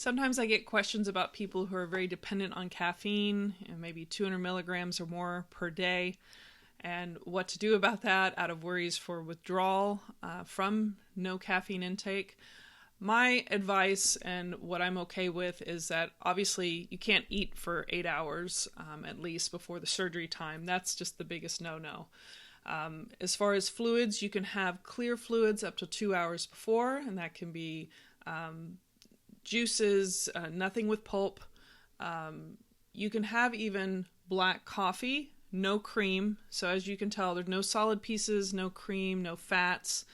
Sometimes I get questions about people who are very dependent on caffeine, and maybe 200 milligrams or more per day, and what to do about that out of worries for withdrawal from no caffeine intake. My advice and what I'm okay with is that obviously you can't eat for 8 hours at least before the surgery time. That's just the biggest no-no. As far as fluids, you can have clear fluids up to 2 hours before, and that can be juices, nothing with pulp. You can have even black coffee, no cream. So as you can tell, there's no solid pieces, no cream, no fats.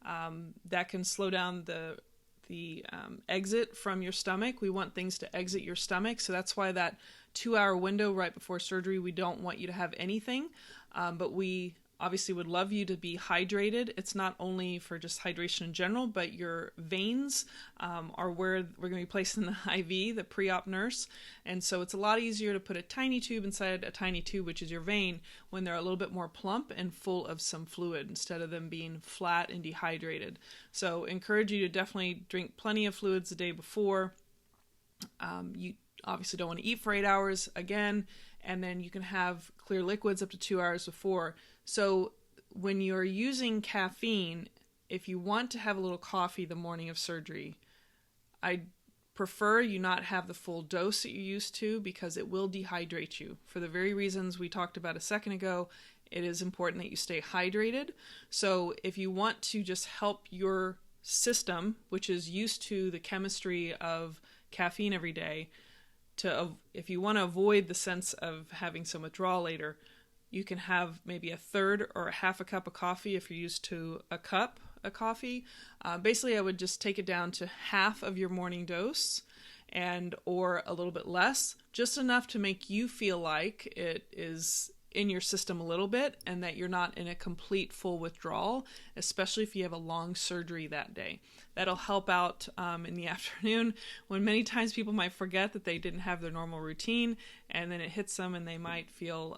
That can slow down the exit from your stomach. We want things to exit your stomach. So that's why that 2 hour window right before surgery, we don't want you to have anything. But we obviously would love you to be hydrated. It's not only for just hydration in general, but your veins are where we're going to be placing the IV, the pre-op nurse. And so it's a lot easier to put a tiny tube inside a tiny tube, which is your vein, when they're a little bit more plump and full of some fluid instead of them being flat and dehydrated. So encourage you to definitely drink plenty of fluids the day before. You obviously don't want to eat for 8 hours again, and then you can have clear liquids up to 2 hours before. So when you're using caffeine, if you want to have a little coffee the morning of surgery, I prefer you not have the full dose that you're used to, because it will dehydrate you. For the very reasons we talked about a second ago, it is important that you stay hydrated. So if you want to just help your system, which is used to the chemistry of caffeine every day, if you want to avoid the sense of having some withdrawal later, you can have maybe a third or a half a cup of coffee if you're used to a cup of coffee. Basically, I would just take it down to half of your morning dose, or a little bit less, just enough to make you feel like it is in your system a little bit and that you're not in a complete full withdrawal, especially if you have a long surgery that day. That'll help out in the afternoon, when many times people might forget that they didn't have their normal routine, and then it hits them and they might feel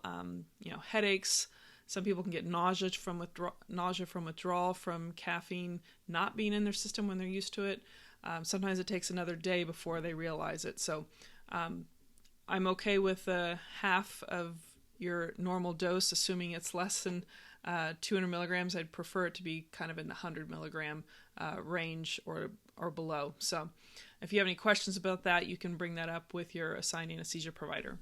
headaches. Some people can get nausea from withdrawal from caffeine not being in their system when they're used to it. Sometimes it takes another day before they realize it. So I'm okay with half of your normal dose, assuming it's less than 200 milligrams. I'd prefer it to be kind of in the 100 milligram range or below. So if you have any questions about that, you can bring that up with your assigned anesthesia provider.